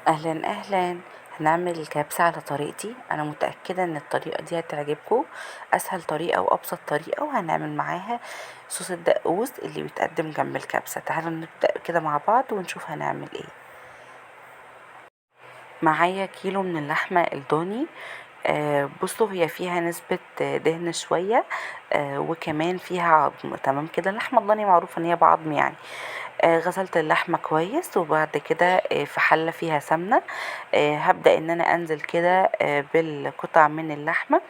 اهلا اهلا. هنعمل الكبسة على طريقتي، انا متأكدة ان الطريقة دي هتعجبكم. اسهل طريقة وابسط طريقة، وهنعمل معاها صوص الدقوس اللي بيتقدم جنب الكبسة. تعالوا نبدأ كده مع بعض ونشوف هنعمل ايه. معايا كيلو من اللحمة الضاني. بصوا، هي فيها نسبة دهن شوية، وكمان فيها عظم. تمام كده، اللحمة الضاني معروفة ان هي بعظم يعني. غسلت اللحمة كويس، وبعد كده في حلة فيها سمنة. هبدأ ان انا انزل كده بالقطع من اللحمة.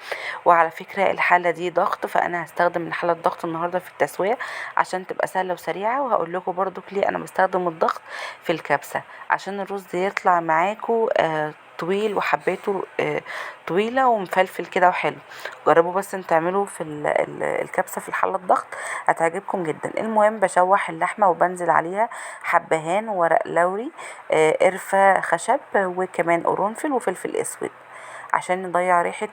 وعلى فكرة الحلة دي ضغط، فانا هستخدم الحلة الضغط النهاردة في التسوية عشان تبقى سهلة وسريعة. وهقول لكم برضو ليه انا بستخدم الضغط في الكبسة، عشان الرز يطلع معاكو طويل، وحبيته طويلة ومفلفل كده وحلو. جربوا بس ان تعملوا في الكبسة في الحلة الضغط، هتعجبكم جدا. المهم بشوح اللحمة وبنزل عليها حبهان، ورق لوري، قرفة خشب، وكمان قرنفل وفلفل اسود، عشان نضيع ريحة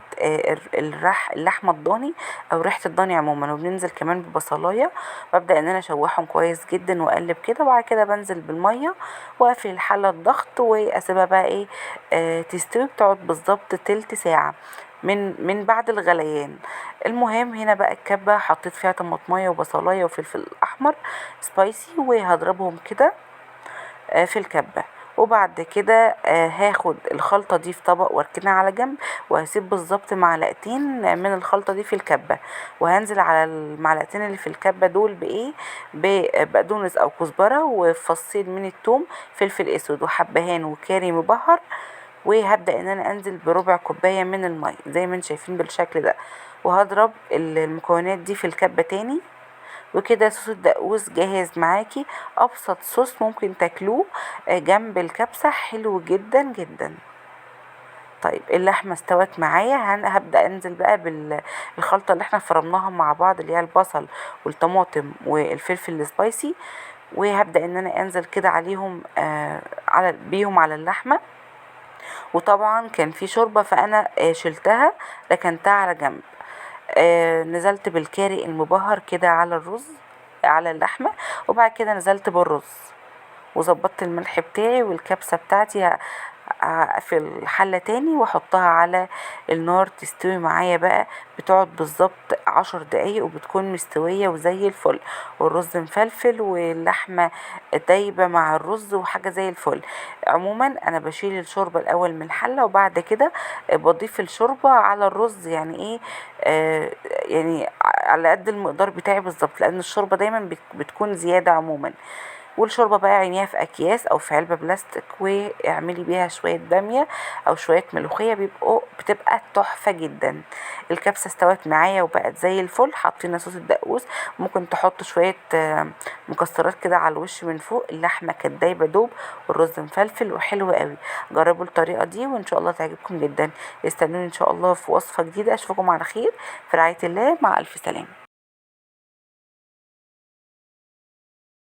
اللحمة الضاني او ريحة الضاني عموما. وبننزل كمان ببصلاية، ببدأ ان انا اشوحهم كويس جدا واقلب كده. وبعد كده بنزل بالمية واقفل الحلة الضغط واسيبها بقى ايه، تستوي. بتقعد بالظبط تلت ساعة من بعد الغليان. المهم هنا بقى الكبة حطيت فيها طماطمية وبصلاية وفلفل احمر سبايسي، وهضربهم كده في الكبة. وبعد كده هاخد الخلطة دي في طبق واركنها على جنب، وهسيب بالظبط معلقتين من الخلطة دي في الكبة. وهنزل على المعلقتين اللي في الكبة دول بايه، ببقدونس او كزبرة وفصين من التوم، فلفل اسود وحبهان وكاري مبهر. وهبدأ ان انا انزل بربع كوباية من المية زي ما انتم شايفين بالشكل ده. وهضرب المكونات دي في الكبة تاني. وكده صوص الدقوس جاهز معاكي. ابسط صوص ممكن تاكلوه جنب الكبسة، حلو جدا جدا. طيب اللحمة استوت معايا، هبدأ انزل بقى بالخلطة اللي احنا فرمناها مع بعض، اللي هي البصل والطماطم والفلفل السبايسي. وهبدأ ان انا انزل كده عليهم بيهم على اللحمة. وطبعا كان في شوربة، فانا شلتها ركنتها على جنب. نزلت بالكاري المبهر كده على الرز، على اللحمة. وبعد كده نزلت بالرز، وظبطت الملح بتاعي والكبسة بتاعتي في الحلة تاني، واحطها على النار تستوي معايا بقى. بتقعد بالظبط 10 دقايق وبتكون مستوية وزي الفل، والرز مفلفل واللحمة دايبة مع الرز وحاجة زي الفل. عموما انا بشيل الشوربة الاول من الحلة، وبعد كده بضيف الشوربة على الرز. يعني ايه، يعني على قد المقدار بتاعي بالظبط، لان الشوربة دايما بتكون زيادة عموما. والشوربة بقى عينيها في اكياس او في علبة بلاستيك، واعملي بيها شوية بامية او شوية ملوخية، بتبقى تحفة جدا. الكبسة استوت معايا وبقت زي الفل. حطينا صوص الدقوس، ممكن تحط شوية مكسرات كده على الوش من فوق. اللحمة كانت دايبة دوب، والرز مفلفل وحلو قوي. جربوا الطريقة دي وان شاء الله تعجبكم جدا. استنوني ان شاء الله في وصفة جديدة. اشوفكم على خير، في رعاية الله، مع الف سلامة.